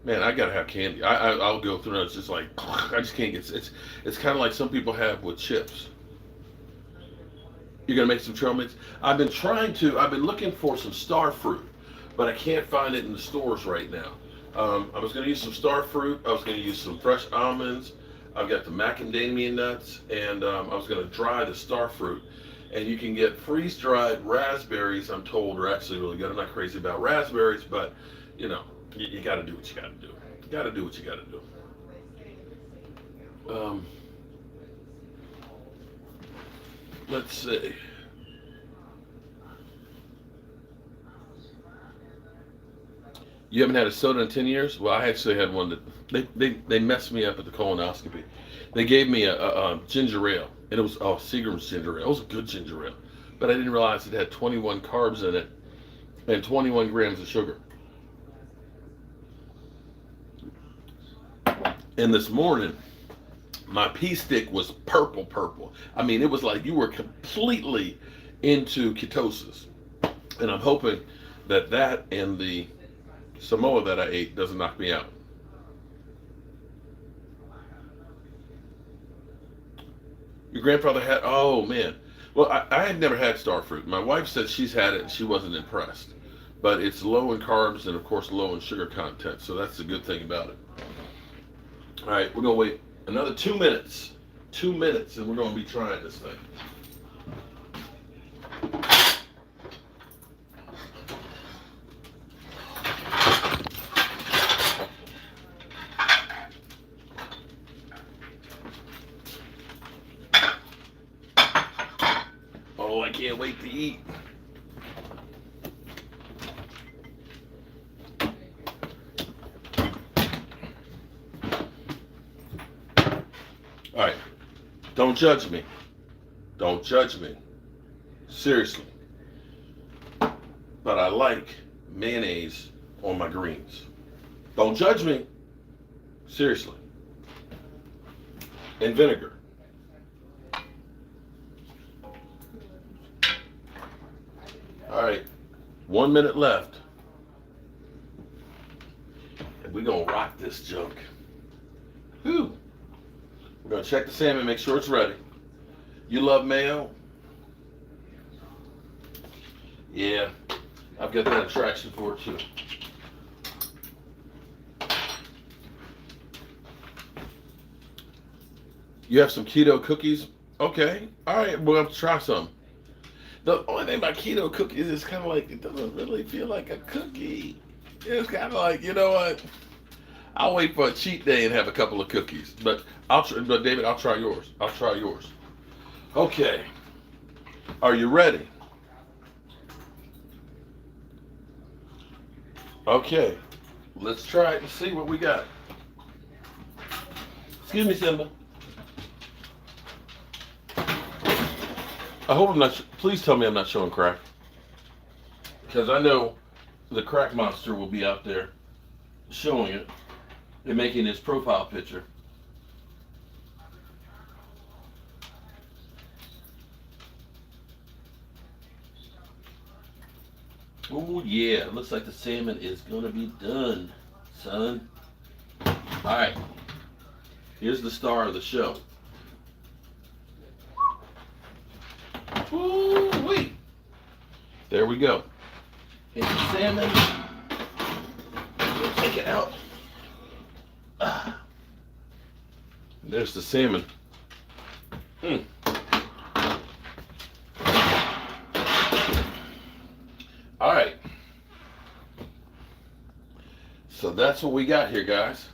man, I gotta have candy. I'll go through it. It's just like I just can't get. It's kind of like some people have with chips. You're gonna make some trail mix. I've been looking for some star fruit, but I can't find it in the stores right now. I was gonna use some star fruit. I was gonna use some fresh almonds. I've got the macadamia nuts, and I was gonna dry the star fruit. And you can get freeze-dried raspberries, I'm told, are actually really good. I'm not crazy about raspberries, but, you got to do what you got to do. You got to do what you got to do. Let's see. You haven't had a soda in 10 years? Well, I actually had one that they messed me up at the colonoscopy. They gave me a ginger ale, and it was, Seagram's ginger ale. It was a good ginger ale, but I didn't realize it had 21 carbs in it and 21 grams of sugar. And this morning, my pee stick was purple. I mean, it was like you were completely into ketosis. And I'm hoping that and the Samoa that I ate doesn't knock me out. Your grandfather had, oh man. Well, I had never had star fruit. My wife said she's had it and she wasn't impressed. But it's low in carbs and, of course, low in sugar content. So that's the good thing about it. All right, we're going to wait another 2 minutes. 2 minutes, and we're going to be trying this thing. Oh, I can't wait to eat. All right, don't judge me. Don't judge me. Seriously. But I like mayonnaise on my greens. Don't judge me. Seriously. And vinegar. All right, 1 minute left. And we're going to rock this junk. Whew. We're going to check the salmon, make sure it's ready. You love mayo? Yeah, I've got that attraction for it too. You have some keto cookies? Okay, all right, we'll have to try some. The only thing about keto cookies is kind of like, it doesn't really feel like a cookie. It's kind of like, you know what? I'll wait for a cheat day and have a couple of cookies. But David, I'll try yours. I'll try yours. Okay. Are you ready? Okay. Let's try it and see what we got. Excuse me, Simba. I hope I'm not, please tell me I'm not showing crack. Because I know the crack monster will be out there showing it and making his profile picture. Oh yeah, it looks like the salmon is gonna be done, son. All right, here's the star of the show. Ooh wait, there we go. Here's the salmon. We'll take it out. There's the salmon. All right. So that's what we got here, guys.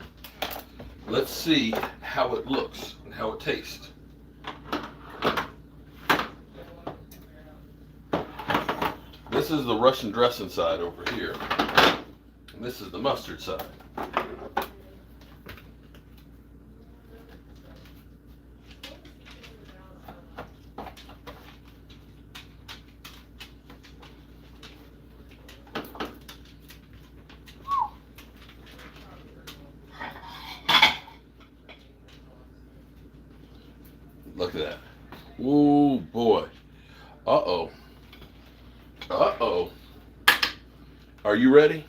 Let's see how it looks and how it tastes. This is the Russian dressing side over here. And this is the mustard side. Look at that. Ooh, boy. Uh-oh. Uh-oh. Are you ready?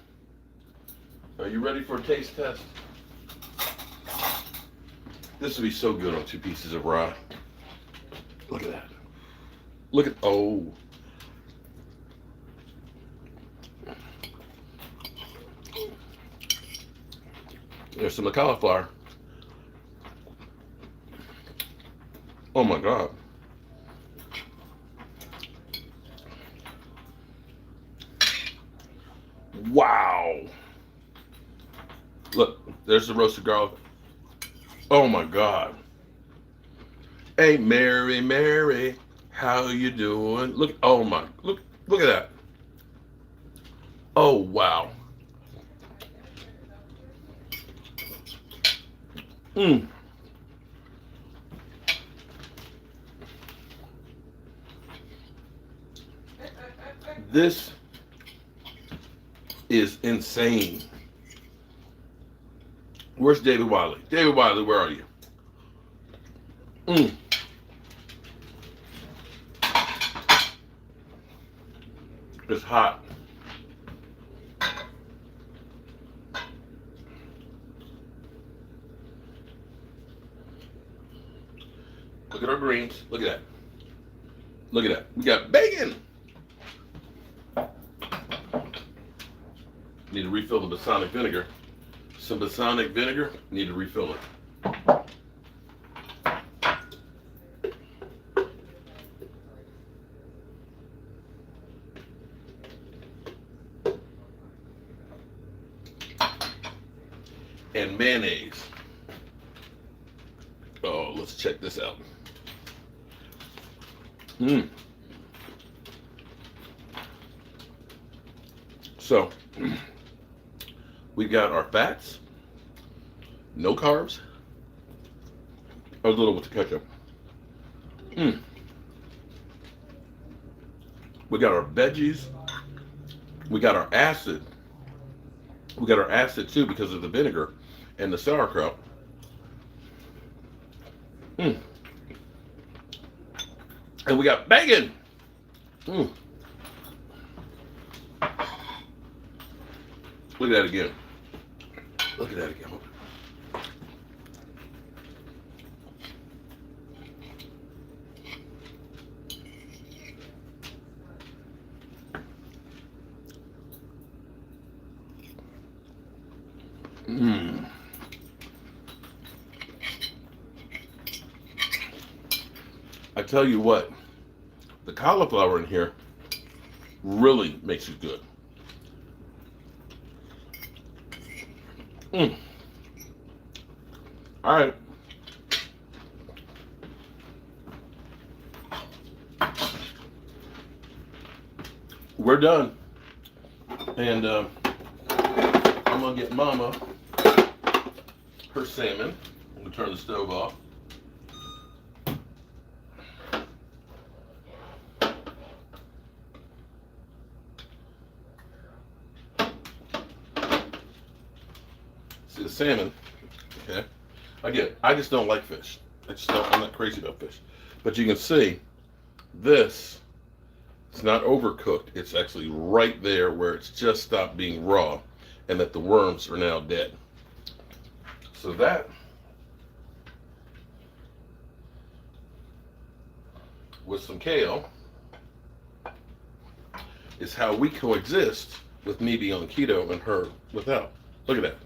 Are you ready for a taste test? This would be so good on 2 pieces of rye. Look at that. Look at, oh. There's some cauliflower. Oh my God. Wow. Look, there's the roasted garlic. Oh my God. Hey, Mary, Mary, How you doing? Look, oh my, look at that. Oh wow. Mm. This is insane. Where's David Wiley? David Wiley, where are you? Mm. It's hot. Look at our greens. Look at that. Look at that. We got bacon. Need to refill the balsamic vinegar. Some balsamic vinegar. Need to refill it. And mayonnaise. Oh, let's check this out. Mmm. So, we got our fats, no carbs, a little with the ketchup. Mmm. We got our veggies. We got our acid. We got our acid too because of the vinegar and the sauerkraut. Mmm. And we got bacon. Mmm. Look at that again. Look at that again. Mmm. I tell you what, the cauliflower in here really makes it good. Mm. All right. We're done. And I'm going to get Mama her salmon. I'm going to turn the stove off. See the salmon, okay? Again, I just don't like fish. I'm not crazy about fish. But you can see this, it's not overcooked. It's actually right there where it's just stopped being raw and that the worms are now dead. So that with some kale is how we coexist with me being on keto and her without. Look at that.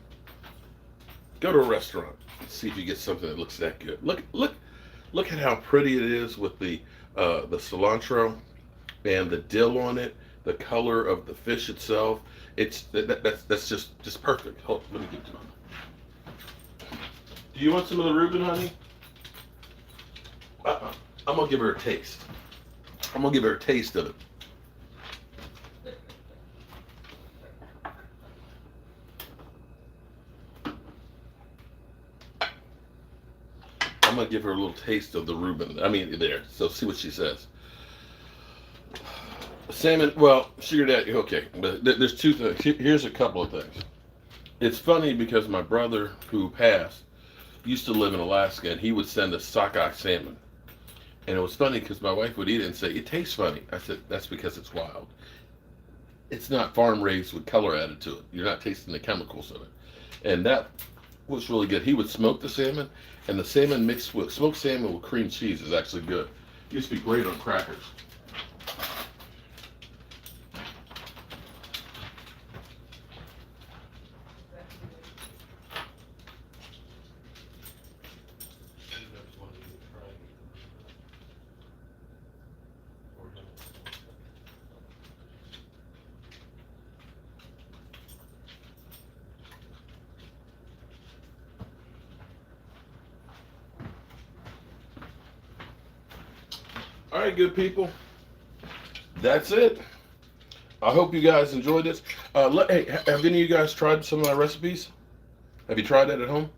Go to a restaurant, see if you get something that looks that good. Look at how pretty it is with the cilantro and the dill on it. The color of the fish itself. That's just perfect. Hold, let me get to it. Do you want some of the Ruben, honey? I'm gonna give her a taste. I'm gonna give her a taste of it. I'm gonna give her a little taste of the Reuben. I mean, there. So see what she says. Salmon. Well, sugar daddy. Okay, but there's two things. Here's a couple of things. It's funny because my brother, who passed, used to live in Alaska, and he would send us sockeye salmon. And it was funny because my wife would eat it and say, "It tastes funny." I said, "That's because it's wild. It's not farm raised with color added to it. You're not tasting the chemicals of it." And that was really good. He would smoke the salmon, and the salmon mixed with smoked salmon with cream cheese is actually good. It used to be great on crackers. All right, good people. That's it. I hope you guys enjoyed this. Hey, have any of you guys tried some of my recipes? Have you tried that at home?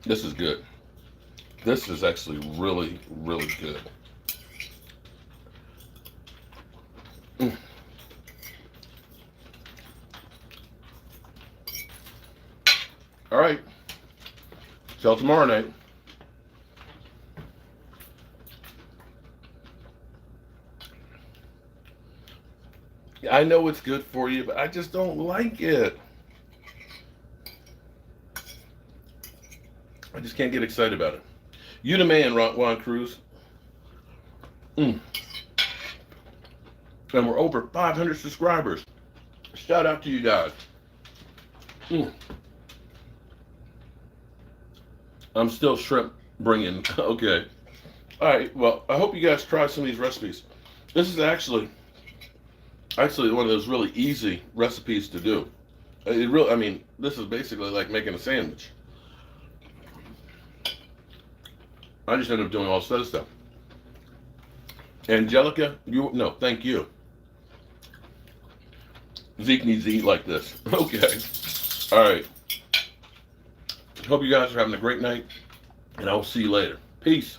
This is good. This is actually really, really good. All right. Till tomorrow night. I know it's good for you, but I just don't like it. I just can't get excited about it. You the man, Juan Cruz. And we're over 500 subscribers. Shout out to you guys. I'm still shrimp bringing. Okay. All right. Well, I hope you guys try some of these recipes. This is actually one of those really easy recipes to do. I mean, this is basically like making a sandwich. I just ended up doing all this other stuff. Angelica, no, thank you. Zeke needs to eat like this. Okay. All right. Hope you guys are having a great night, and I'll see you later. Peace.